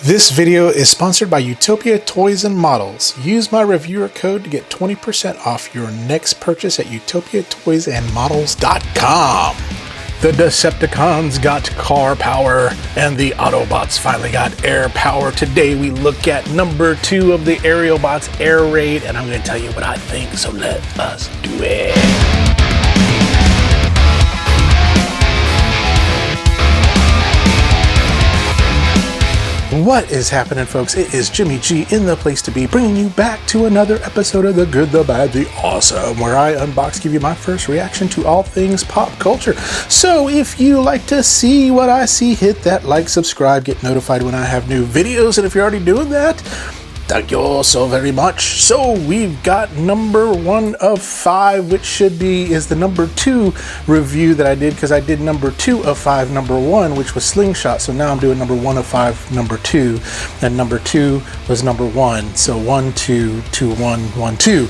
This video is sponsored by Utopia Toys and Models. Use my reviewer code to get 20% off your next purchase at utopiatoysandmodels.com. The Decepticons got car power and the Autobots finally got air power. Today we look at number 2 of the Aerialbots Air Raid, and I'm going to tell you what I think, so let us do it. What is happening, folks? It is Jimmy G in the place to be, bringing you back to another episode of The Good, The Bad, The Awesome, where I unbox, give you my first reaction to all things pop culture. So if you like to see what I see, hit that like, subscribe, get notified when I have new videos, and if you're already doing that, thank you all so very much. So we've got number 1 of 5, which is the number 2 review that I did, because I did number 2 of 5, number 1, which was Slingshot. So now I'm doing number 1 of 5, number 2, and number 2 was number 1. So 1, 2, 2, 1, 1, 2.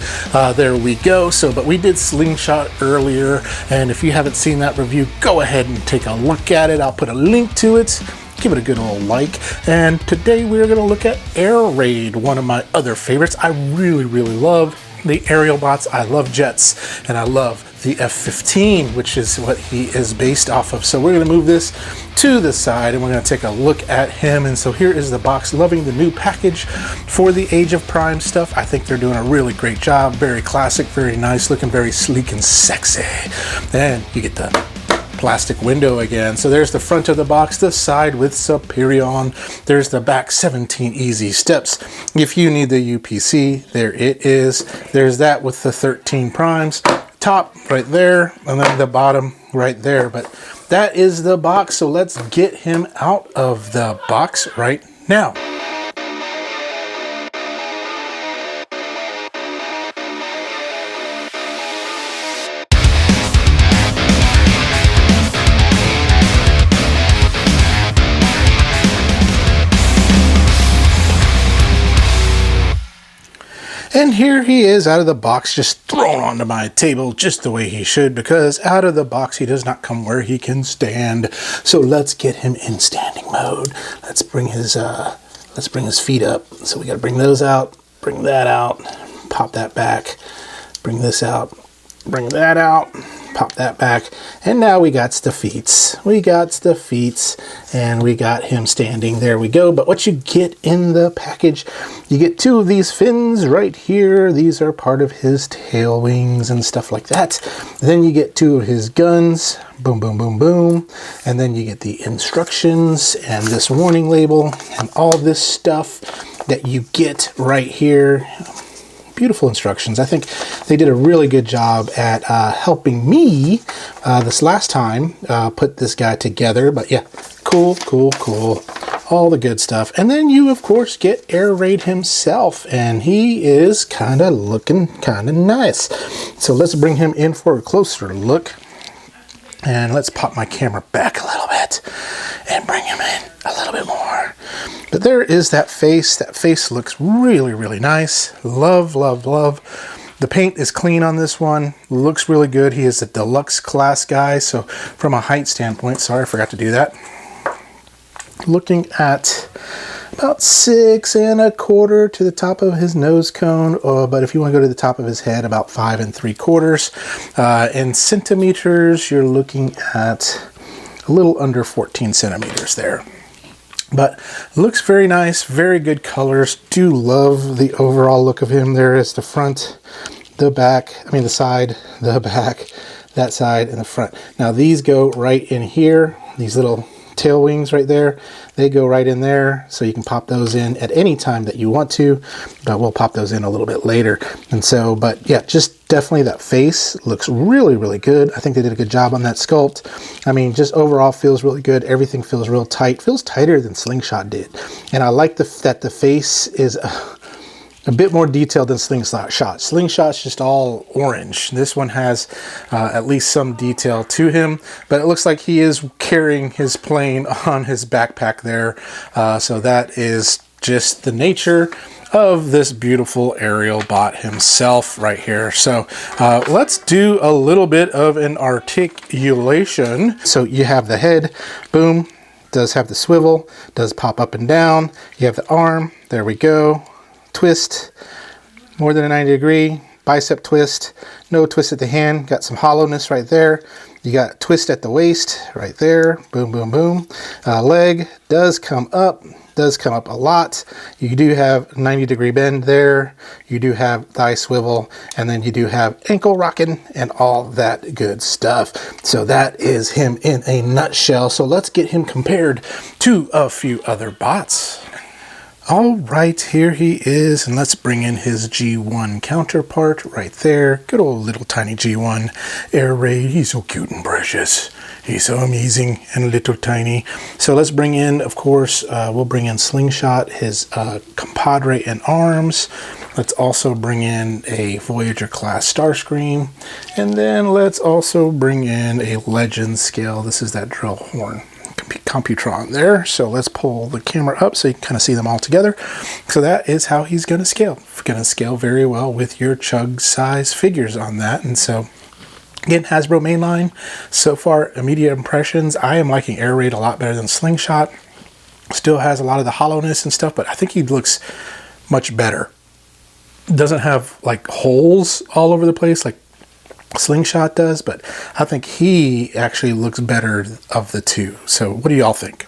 There we go. So, but we did Slingshot earlier, and if you haven't seen that review, go ahead and take a look at it. I'll put a link to it. Give it a good old like. And today we're going to look at Air Raid, one of my other favorites. I really love the Aerialbots. I love jets, and I love the F-15, which is what he is based off of. So we're going to move this to the side, and we're going to take a look at him. And so here is the box. Loving the new package for the Age of Prime stuff. I think they're doing a really great job. Very classic, very nice looking, very sleek and sexy. And you get the plastic window again. So there's the front of the box, the side with Superion. There's the back, 17 easy steps. If you need the UPC, there it is. There's that with the 13 primes. Top right there, and then the bottom right there. But that is the box. So let's get him out of the box right now. And here he is out of the box, just thrown onto my table just the way he should, because out of the box he does not come where he can stand. So let's get him in standing mode. Let's bring his feet up. So we got to bring those out, bring that out, pop that back, bring this out, bring that out, pop that back, and now we got the feet. We got the feet, and we got him standing. There we go. But what you get in the package, you get 2 of these fins right here. These are part of his tail wings and stuff like that. Then you get 2 of his guns. Boom, boom, boom, boom. And then you get the instructions and this warning label and all this stuff that you get right here. Beautiful instructions. I think they did a really good job at helping me this last time put this guy together. But yeah, cool. All the good stuff. And then you, of course, get Air Raid himself, and he is kind of looking kind of nice. So let's bring him in for a closer look. And let's pop my camera back a little bit and bring him in a little bit more. But there is that face. That face looks really nice. Love. The paint is clean on this one. Looks really good. He is a deluxe class guy. So from a height standpoint, sorry, I forgot to do that. Looking at about 6 1/4 to the top of his nose cone, but if you want to go to the top of his head, about 5 3/4. In centimeters, you're looking at a little under 14 centimeters there. But looks very nice, very good colors. Do love the overall look of him. There is the front, the back, the side, the back, that side, and the front. Now these go right in here, these little tail wings right there, they go right in there, so you can pop those in at any time that you want to, but we'll pop those in a little bit later. And so, but yeah, just definitely that face looks really good. I think they did a good job on that sculpt. Just overall feels really good. Everything feels real tight, feels tighter than Slingshot did. And I like that the face is a bit more detailed than Slingshot. Slingshot's just all orange. This one has at least some detail to him, but it looks like he is carrying his plane on his backpack there. So that is just the nature of this beautiful Aerialbot himself right here. So let's do a little bit of an articulation. So you have the head, boom, does have the swivel, does pop up and down. You have the arm, there we go, twist, more than a 90 degree, bicep twist, no twist at the hand, got some hollowness right there. You got twist at the waist right there, boom, boom, boom. Leg does come up a lot. You do have 90 degree bend there. You do have thigh swivel, and then you do have ankle rocking and all that good stuff. So that is him in a nutshell. So let's get him compared to a few other bots. All right, here he is, and let's bring in his G1 counterpart right there. Good old little tiny G1 Air Raid. He's so cute and precious. He's so amazing and little tiny. So let's bring in, of course, we'll bring in Slingshot, his compadre and arms. Let's also bring in a Voyager class Starscream. And then let's also bring in a Legend scale. This is that drill horn Computron there. So let's pull the camera up so you can kind of see them all together. So that is how he's going to scale. Going to scale very well with your chug size figures on that. And so again, Hasbro mainline. So far, immediate impressions. I am liking Air Raid a lot better than Slingshot. Still has a lot of the hollowness and stuff, but I think he looks much better. Doesn't have like holes all over the place like Slingshot does, but I think he actually looks better of the two. So what do y'all think?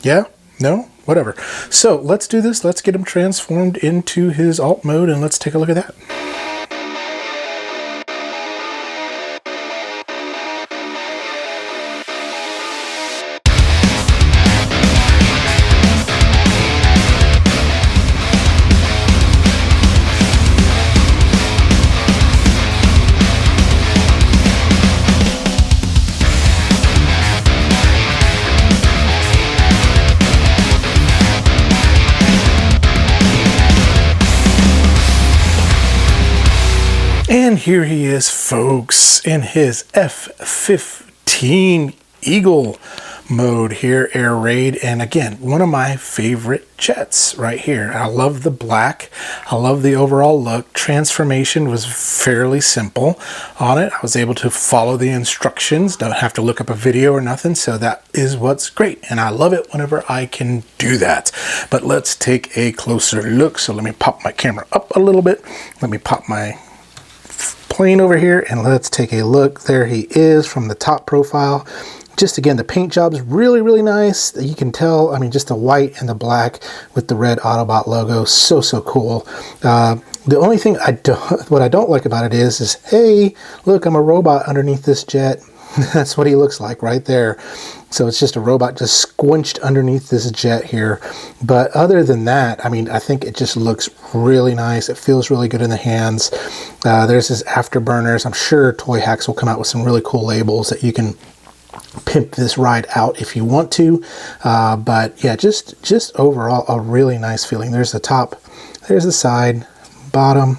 Yeah? No? Whatever. So let's do this. Let's get him transformed into his alt mode and let's take a look at that. And here he is, folks, in his F-15 Eagle mode here, Air Raid. And again, one of my favorite jets right here. I love the black. I love the overall look. Transformation was fairly simple on it. I was able to follow the instructions. Don't have to look up a video or nothing. So that is what's great. And I love it whenever I can do that. But let's take a closer look. So let me pop my camera up a little bit. Let me pop my plane over here and let's take a look. There he is from the top profile. Just again, the paint job is really, really nice. You can tell, I mean, just the white and the black with the red Autobot logo. So, so cool. The only thing what I don't like about it is, hey, look, I'm a robot underneath this jet. That's what he looks like right there. So it's just a robot just squinched underneath this jet here. But other than that, I mean, I think it just looks really nice. It feels really good in the hands. There's his afterburners. I'm sure Toy Hacks will come out with some really cool labels that you can pimp this ride out if you want to. But yeah, just overall a really nice feeling. There's the top, there's the side, bottom,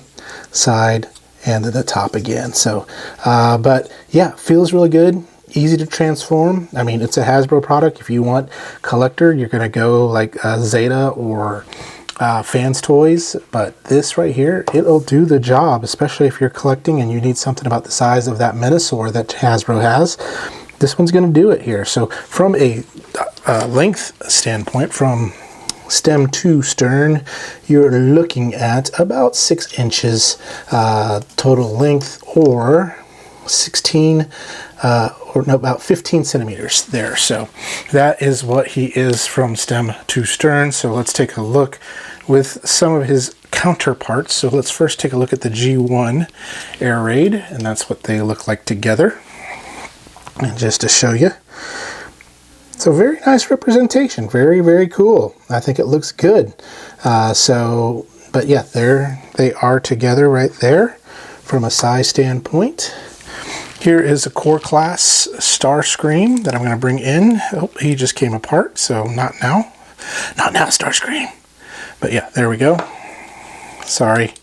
side, and the top again. So, but yeah, feels really good. Easy to transform. I mean, it's a Hasbro product. If you want collector, you're going to go like Zeta or Fans Toys. But this right here, it'll do the job, especially if you're collecting and you need something about the size of that Menasor that Hasbro has. This one's going to do it here. So from a length standpoint, from stem to stern, you're looking at about 6 inches total length, or 16 or no, about 15 centimeters there. So that is what he is from stem to stern. So let's take a look with some of his counterparts. So let's first take a look at the G1 Air Raid, and that's what they look like together. And just to show you, so very nice representation, very, very cool. I think it looks good. But yeah, there they are together right there from a size standpoint. Here is a core class Starscream that I'm going to bring in. Oh, he just came apart, so not now. Not now, Starscream. But yeah, there we go. Sorry,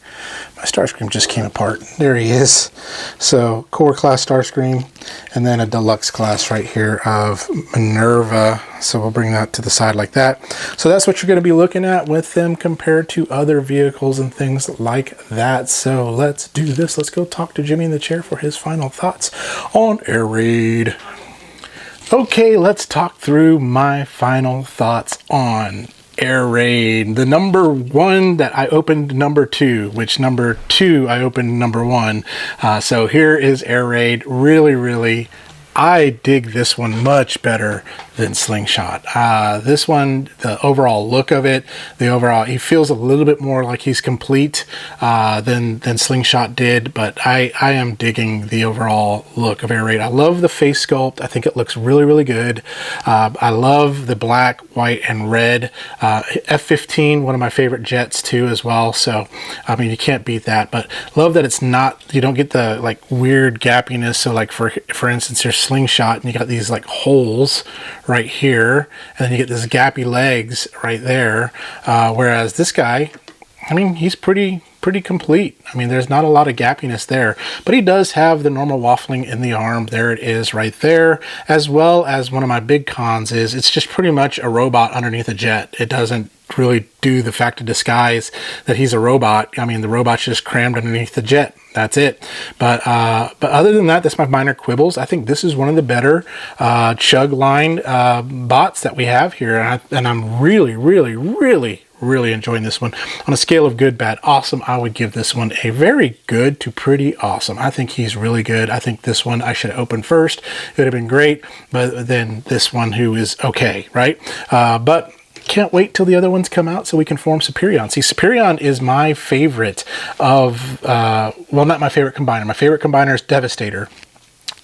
my Starscream just came apart. There he is. So core class Starscream, and then a deluxe class right here of Minerva. So we'll bring that to the side like that. So that's what you're going to be looking at with them compared to other vehicles and things like that. So let's do this. Let's go talk to Jimmy in the chair for his final thoughts on Air Raid. Okay, let's talk through my final thoughts on Air Raid. The number one that I opened number two, which number two I opened number one. So here is Air Raid. Really, I dig this one much better than Slingshot. This one, the overall look of it, he feels a little bit more like he's complete than Slingshot did, but I am digging the overall look of Air Raid. I love the face sculpt. I think it looks really good. I love the black, white, and red. F-15, one of my favorite jets too as well. So, I mean, you can't beat that, but love that it's not, you don't get the like weird gappiness. So like for instance, your Slingshot and you got these like holes right here, and then you get this gappy legs right there, whereas this guy, I mean, he's pretty complete. I mean, there's not a lot of gappiness there, but he does have the normal waffling in the arm. There it is right there, as well as one of my big cons is it's just pretty much a robot underneath a jet. It doesn't really do the fact of disguise that he's a robot. I mean, the robot's just crammed underneath the jet. That's it. But other than that, that's my minor quibbles. I think this is one of the better chug line bots that we have here, and I'm really enjoying this one. On a scale of good, bad, awesome, I would give this one a very good to pretty awesome. I think he's really good. I think this one I should have opened first. It would have been great, but then this one who is okay, right? But can't wait till the other ones come out so we can form Superion. See, Superion is my favorite of, well, not my favorite combiner. My favorite combiner is Devastator,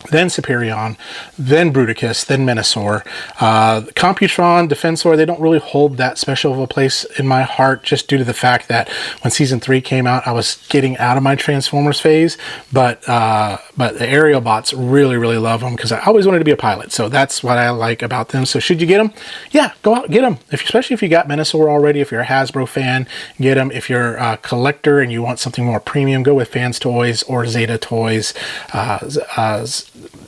then Superion, then Bruticus, then Menasor. Computron, Defensor, they don't really hold that special of a place in my heart just due to the fact that when Season 3 came out, I was getting out of my Transformers phase, but the Aerialbots really love them because I always wanted to be a pilot, so that's what I like about them. So should you get them? Yeah, go out and get them. Especially if you got Menasor already, if you're a Hasbro fan, get them. If you're a collector and you want something more premium, go with Fans Toys or Zeta Toys,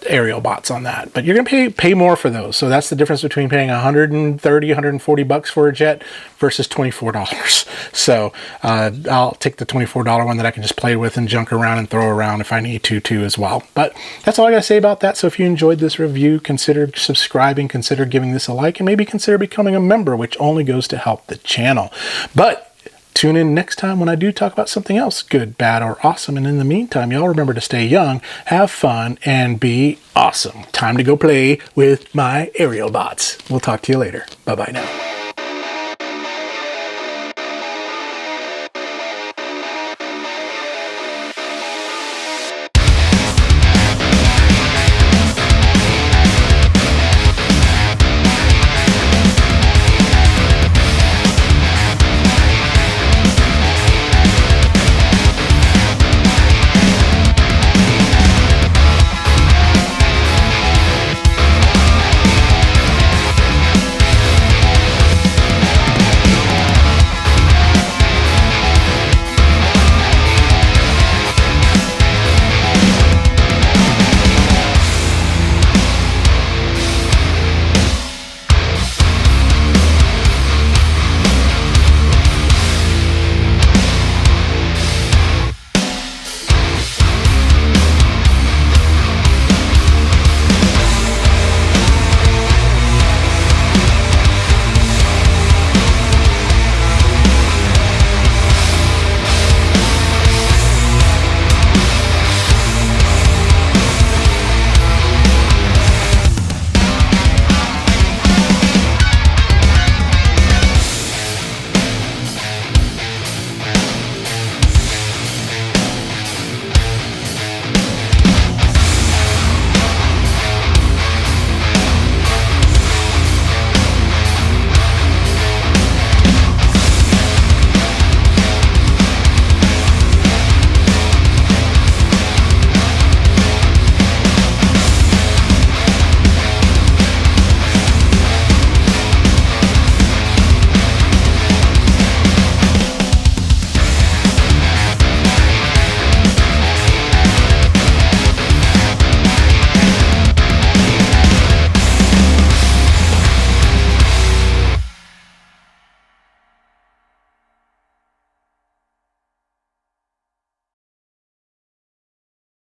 Aerialbots on that, but you're gonna pay more for those. So that's the difference between paying 130, 140 bucks for a jet versus $24. So I'll take the $24 one that I can just play with and junk around and throw around if I need to too as well. But that's all I gotta say about that. So if you enjoyed this review, consider subscribing, consider giving this a like, and maybe consider becoming a member, which only goes to help the channel. But tune in next time when I do talk about something else, good, bad, or awesome. And in the meantime, y'all remember to stay young, have fun, and be awesome. Time to go play with my Aerialbots. We'll talk to you later. Bye-bye now.